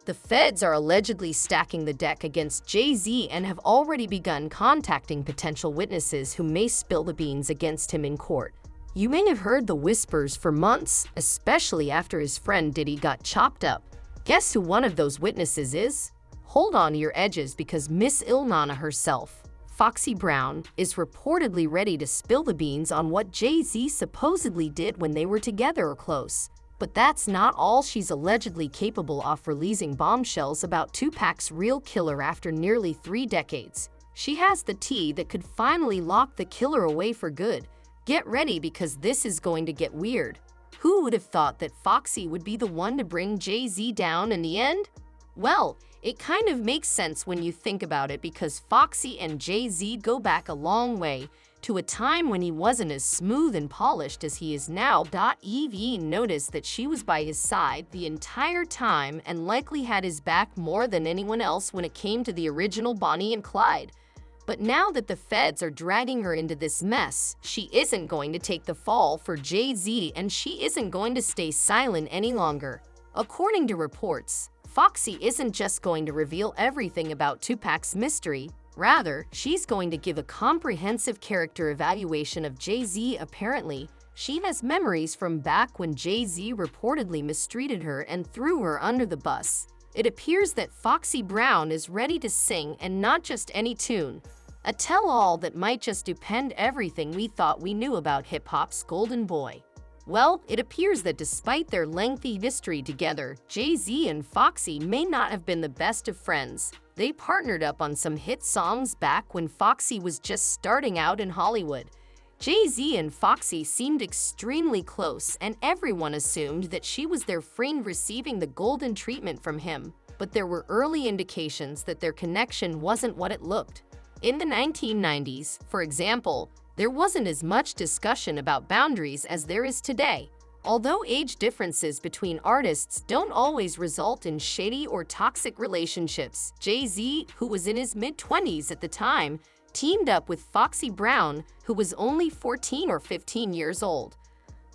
The feds are allegedly stacking the deck against Jay-Z and have already begun contacting potential witnesses who may spill the beans against him in court. You may have heard the whispers for months, especially after his friend Diddy got chopped up. Guess who one of those witnesses is? Hold on to your edges because Miss Nana herself, Foxy Brown, is reportedly ready to spill the beans on what Jay-Z supposedly did when they were together or close. But that's not all. She's allegedly capable of releasing bombshells about Tupac's real killer after nearly 3 decades. She has the tea that could finally lock the killer away for good. Get ready because this is going to get weird. Who would have thought that Foxy would be the one to bring Jay-Z down in the end? Well, it kind of makes sense when you think about it because Foxy and Jay-Z go back a long way, to a time when he wasn't as smooth and polished as he is now. Ev noticed that she was by his side the entire time and likely had his back more than anyone else when it came to the original Bonnie and Clyde. But now that the feds are dragging her into this mess, she isn't going to take the fall for Jay-Z and she isn't going to stay silent any longer. According to reports, Foxy isn't just going to reveal everything about Tupac's mystery. Rather, she's going to give a comprehensive character evaluation of Jay-Z. Apparently, she has memories from back when Jay-Z reportedly mistreated her and threw her under the bus. It appears that Foxy Brown is ready to sing, and not just any tune. A tell-all that might just upend everything we thought we knew about hip-hop's golden boy. Well, it appears that despite their lengthy history together, Jay-Z and Foxy may not have been the best of friends. They partnered up on some hit songs back when Foxy was just starting out in Hollywood. Jay-Z and Foxy seemed extremely close, and everyone assumed that she was their friend receiving the golden treatment from him. But there were early indications that their connection wasn't what it looked. In the 1990s, for example, there wasn't as much discussion about boundaries as there is today. Although age differences between artists don't always result in shady or toxic relationships, Jay-Z, who was in his mid-20s at the time, teamed up with Foxy Brown, who was only 14 or 15 years old.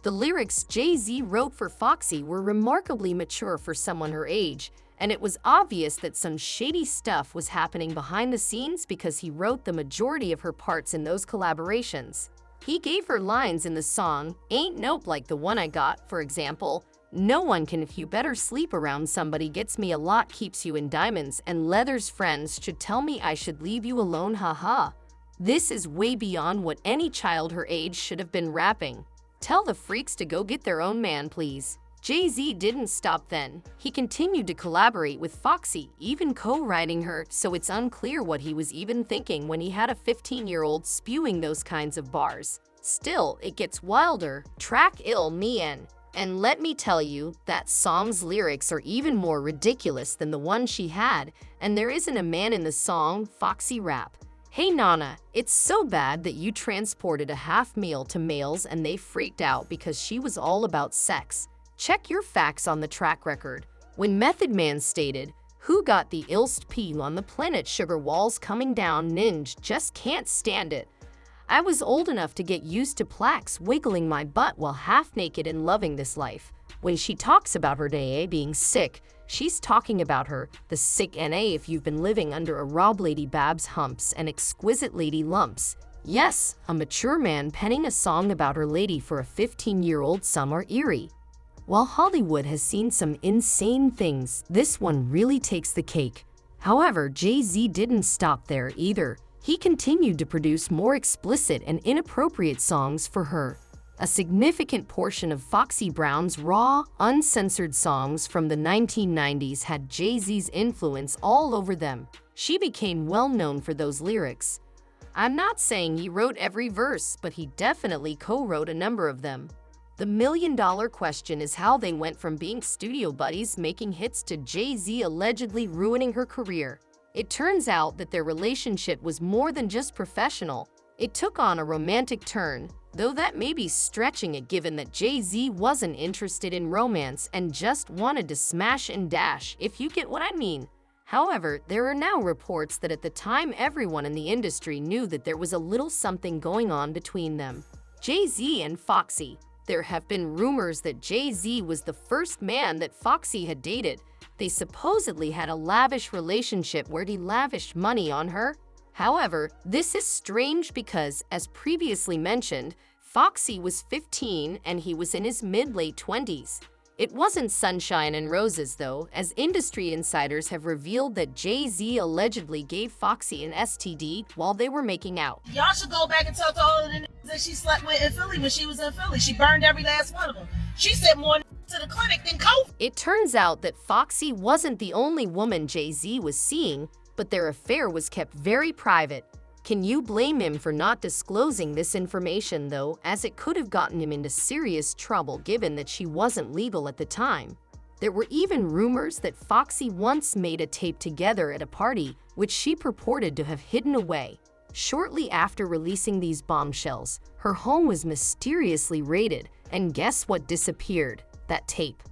The lyrics Jay-Z wrote for Foxy were remarkably mature for someone her age, and it was obvious that some shady stuff was happening behind the scenes because he wrote the majority of her parts in those collaborations. He gave her lines in the song, "Ain't Nope," like the one I got, for example. "No one can if you better sleep around somebody gets me a lot keeps you in diamonds and leathers friends should tell me I should leave you alone haha." This is way beyond what any child her age should have been rapping. Tell the freaks to go get their own man, please. Jay-Z didn't stop then. He continued to collaborate with Foxy, even co-writing her, so it's unclear what he was even thinking when he had a 15-year-old spewing those kinds of bars. Still, it gets wilder. Track Il Mien. And let me tell you, that song's lyrics are even more ridiculous than the one she had, and there isn't a man in the song. Foxy rap. "Hey Nana, it's so bad that you transported a half meal to males and they freaked out because she was all about sex. Check your facts on the track record." When Method Man stated, "Who got the illst pee on the planet? Sugar walls coming down, ninja, just can't stand it. I was old enough to get used to plaques wiggling my butt while half naked and loving this life." When she talks about her day being sick, she's talking about her, the sick NA if you've been living under a Rob Lady Babs humps and exquisite lady lumps. Yes, a mature man penning a song about her lady for a 15-year-old some are eerie. While Hollywood has seen some insane things, this one really takes the cake. However, Jay-Z didn't stop there either. He continued to produce more explicit and inappropriate songs for her. A significant portion of Foxy Brown's raw, uncensored songs from the 1990s had Jay-Z's influence all over them. She became well known for those lyrics. I'm not saying he wrote every verse, but he definitely co-wrote a number of them. The million-dollar question is how they went from being studio buddies making hits to Jay-Z allegedly ruining her career. It turns out that their relationship was more than just professional. It took on a romantic turn, though that may be stretching it given that Jay-Z wasn't interested in romance and just wanted to smash and dash, if you get what I mean. However, there are now reports that at the time everyone in the industry knew that there was a little something going on between them. Jay-Z and Foxy. There have been rumors that Jay-Z was the first man that Foxy had dated. They supposedly had a lavish relationship where he lavished money on her. However, this is strange because, as previously mentioned, Foxy was 15 and he was in his mid-late 20s. It wasn't sunshine and roses though, as industry insiders have revealed that Jay-Z allegedly gave Foxy an STD while they were making out. Y'all should go back and talk to all of the niggas that she slept with in Philly when she was in Philly. She burned every last one of them. She sent more to the clinic than COVID. It turns out that Foxy wasn't the only woman Jay-Z was seeing, but their affair was kept very private. Can you blame him for not disclosing this information though, as it could have gotten him into serious trouble given that she wasn't legal at the time? There were even rumors that Foxy once made a tape together at a party, which she purported to have hidden away. Shortly after releasing these bombshells, her home was mysteriously raided, and guess what disappeared? That tape.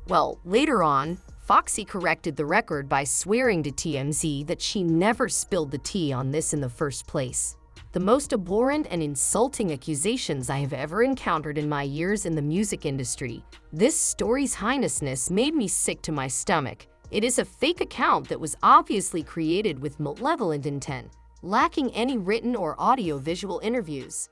Well, later on, Foxy corrected the record by swearing to TMZ that she never spilled the tea on this in the first place. The most abhorrent and insulting accusations I have ever encountered in my years in the music industry. This story's heinousness made me sick to my stomach. It is a fake account that was obviously created with malevolent intent, lacking any written or audio-visual interviews.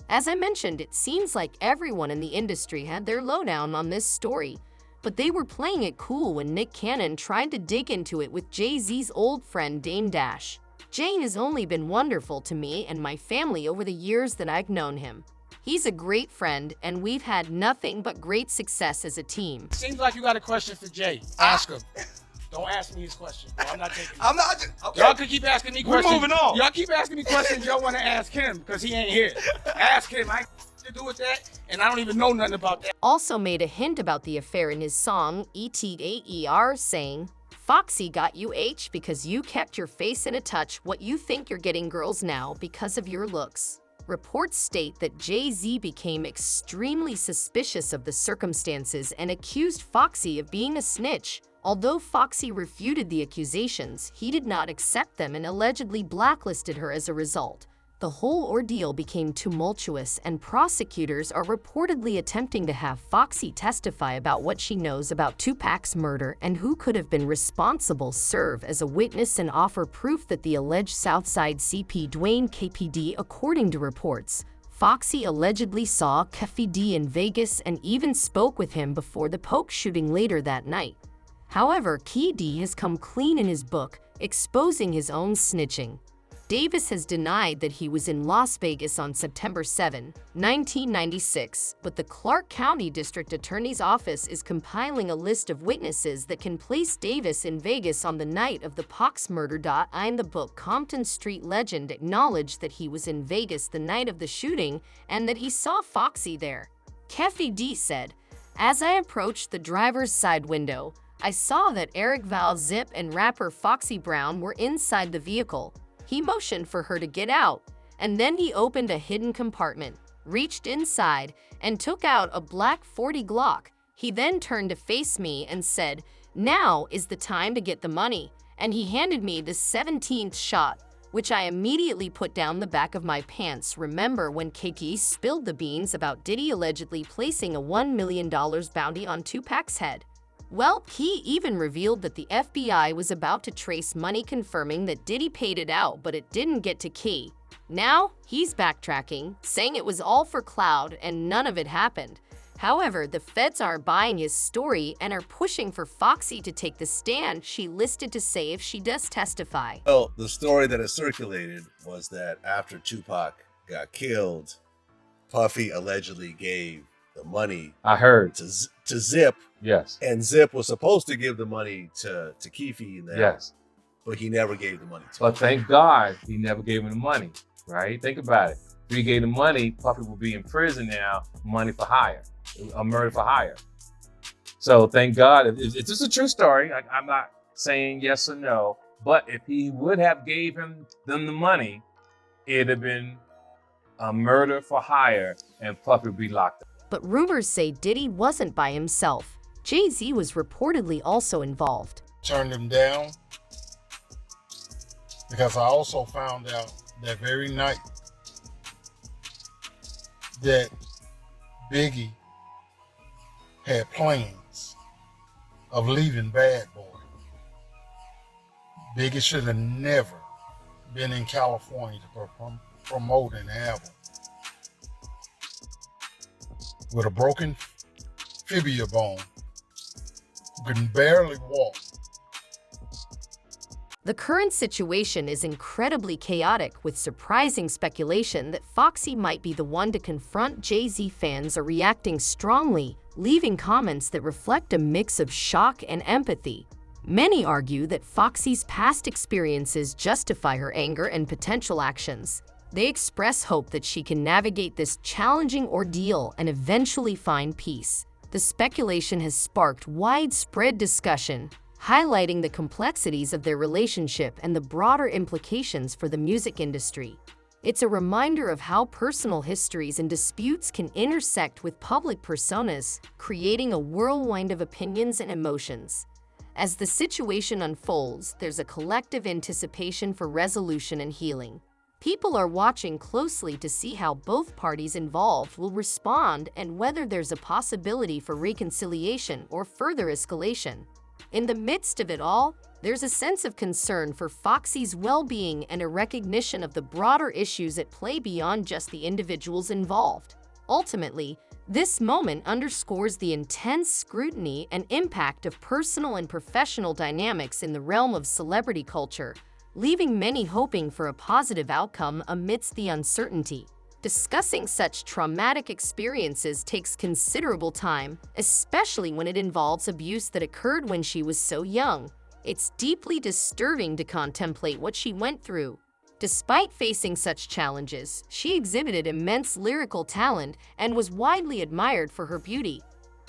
As I mentioned, it seems like everyone in the industry had their lowdown on this story, but they were playing it cool when Nick Cannon tried to dig into it with Jay-Z's old friend Dame Dash. Jane has only been wonderful to me and my family over the years that I've known him. He's a great friend, and we've had nothing but great success as a team. Seems like you got a question for Jay. Ask him. Don't ask me his question. No, I'm not taking it. I'm not. Okay. Y'all can keep asking me questions. We're moving on. Y'all keep asking me questions y'all want to ask him because he ain't here. Ask him. I ain't to do with that, and I don't even know nothing about that. Also made a hint about the affair in his song ETAER, saying, Foxy got you H because you kept your face in a touch what you think you're getting girls now because of your looks. Reports state that Jay-Z became extremely suspicious of the circumstances and accused Foxy of being a snitch. Although Foxy refuted the accusations, he did not accept them and allegedly blacklisted her as a result. The whole ordeal became tumultuous, and prosecutors are reportedly attempting to have Foxy testify about what she knows about Tupac's murder and who could have been responsible, serve as a witness and offer proof that the alleged Southside CP Dwayne KPD. According to reports, Foxy allegedly saw Keffi D in Vegas and even spoke with him before the Polk shooting later that night. However, Key D has come clean in his book, exposing his own snitching. Davis has denied that he was in Las Vegas on September 7, 1996, but the Clark County District Attorney's Office is compiling a list of witnesses that can place Davis in Vegas on the night of the Pox murder. In the book, Compton Street Legend acknowledged that he was in Vegas the night of the shooting and that he saw Foxy there. Keffi D said, "As I approached the driver's side window, I saw that Eric Val Zip and rapper Foxy Brown were inside the vehicle. He motioned for her to get out, and then he opened a hidden compartment, reached inside, and took out a black .40 Glock. He then turned to face me and said, 'Now is the time to get the money,' and he handed me the 17th shot, which I immediately put down the back of my pants." Remember when KT spilled the beans about Diddy allegedly placing a $1 million bounty on Tupac's head? Well, he even revealed that the FBI was about to trace money, confirming that Diddy paid it out, but it didn't get to Key. Now, he's backtracking, saying it was all for clout and none of it happened. However, the feds are buying his story and are pushing for Foxy to take the stand she listed to say if she does testify. Well, the story that has circulated was that after Tupac got killed, Puffy allegedly gave the money I heard to Zip. Yes. And Zip was supposed to give the money to Keefe and them. Yes. But he never gave the money to But thank God he never gave him the money, right? Think about it. If he gave the money, Puffy will be in prison now, money for hire, a murder for hire. So thank God. It's just a true story. I'm not saying yes or no, but if he would have gave them the money, it'd have been a murder for hire and Puffy would be locked up. But rumors say Diddy wasn't by himself. Jay-Z was reportedly also involved. Turned him down because I also found out that very night that Biggie had plans of leaving Bad Boy. Biggie should have never been in California to promote an album. With a broken fibula bone, who can barely walk. The current situation is incredibly chaotic, with surprising speculation that Foxy might be the one to confront Jay-Z. Fans are reacting strongly, leaving comments that reflect a mix of shock and empathy. Many argue that Foxy's past experiences justify her anger and potential actions. They express hope that she can navigate this challenging ordeal and eventually find peace. The speculation has sparked widespread discussion, highlighting the complexities of their relationship and the broader implications for the music industry. It's a reminder of how personal histories and disputes can intersect with public personas, creating a whirlwind of opinions and emotions. As the situation unfolds, there's a collective anticipation for resolution and healing. People are watching closely to see how both parties involved will respond and whether there's a possibility for reconciliation or further escalation. In the midst of it all, there's a sense of concern for Foxy's well-being and a recognition of the broader issues at play beyond just the individuals involved. Ultimately, this moment underscores the intense scrutiny and impact of personal and professional dynamics in the realm of celebrity culture, leaving many hoping for a positive outcome amidst the uncertainty. Discussing such traumatic experiences takes considerable time, especially when it involves abuse that occurred when she was so young. It's deeply disturbing to contemplate what she went through. Despite facing such challenges, she exhibited immense lyrical talent and was widely admired for her beauty.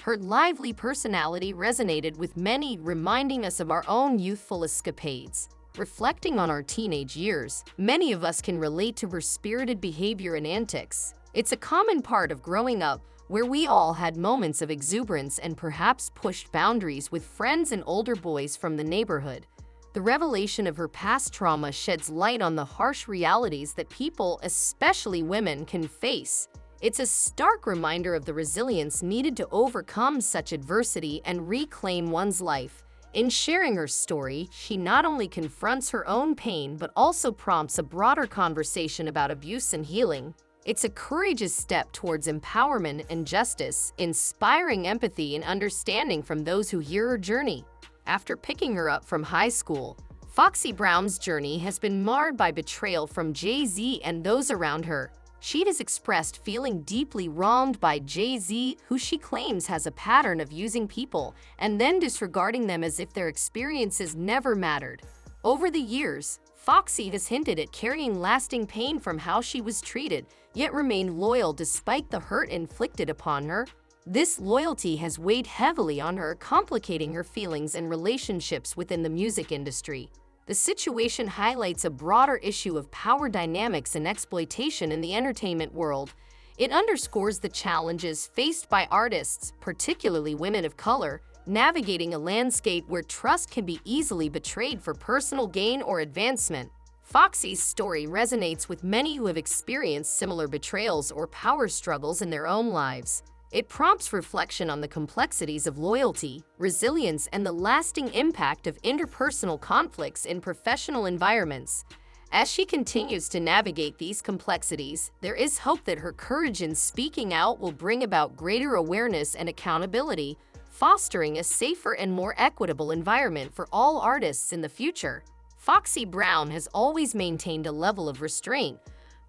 Her lively personality resonated with many, reminding us of our own youthful escapades. Reflecting on our teenage years, many of us can relate to her spirited behavior and antics. It's a common part of growing up, where we all had moments of exuberance and perhaps pushed boundaries with friends and older boys from the neighborhood. The revelation of her past trauma sheds light on the harsh realities that people, especially women, can face. It's a stark reminder of the resilience needed to overcome such adversity and reclaim one's life. In sharing her story, she not only confronts her own pain but also prompts a broader conversation about abuse and healing. It's a courageous step towards empowerment and justice, inspiring empathy and understanding from those who hear her journey. After picking her up from high school, Foxy Brown's journey has been marred by betrayal from Jay-Z and those around her. She has expressed feeling deeply wronged by Jay-Z, who she claims has a pattern of using people and then disregarding them as if their experiences never mattered. Over the years, Foxy has hinted at carrying lasting pain from how she was treated, yet remained loyal despite the hurt inflicted upon her. This loyalty has weighed heavily on her, complicating her feelings and relationships within the music industry. The situation highlights a broader issue of power dynamics and exploitation in the entertainment world. It underscores the challenges faced by artists, particularly women of color, navigating a landscape where trust can be easily betrayed for personal gain or advancement. Foxy's story resonates with many who have experienced similar betrayals or power struggles in their own lives. It prompts reflection on the complexities of loyalty, resilience, and the lasting impact of interpersonal conflicts in professional environments. As she continues to navigate these complexities, there is hope that her courage in speaking out will bring about greater awareness and accountability, fostering a safer and more equitable environment for all artists in the future. Foxy Brown has always maintained a level of restraint,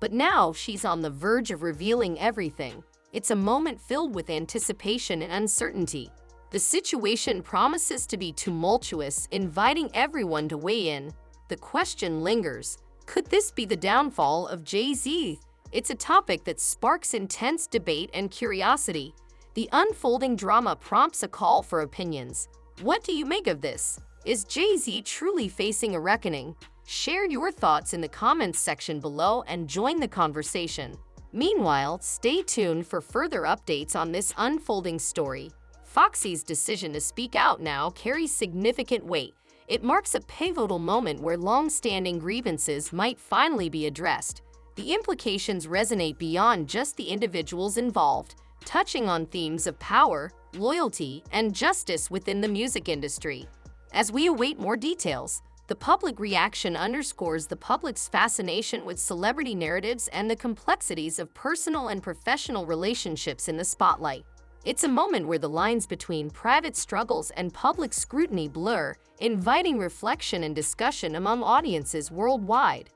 but now she's on the verge of revealing everything. It's a moment filled with anticipation and uncertainty. The situation promises to be tumultuous, inviting everyone to weigh in. The question lingers, could this be the downfall of Jay-Z? It's a topic that sparks intense debate and curiosity. The unfolding drama prompts a call for opinions. What do you make of this? Is Jay-Z truly facing a reckoning? Share your thoughts in the comments section below and join the conversation. Meanwhile, stay tuned for further updates on this unfolding story. Foxy's decision to speak out now carries significant weight. It marks a pivotal moment where long-standing grievances might finally be addressed. The implications resonate beyond just the individuals involved, touching on themes of power, loyalty, and justice within the music industry. As we await more details, The public reaction underscores the public's fascination with celebrity narratives and the complexities of personal and professional relationships in the spotlight. It's a moment where the lines between private struggles and public scrutiny blur, inviting reflection and discussion among audiences worldwide.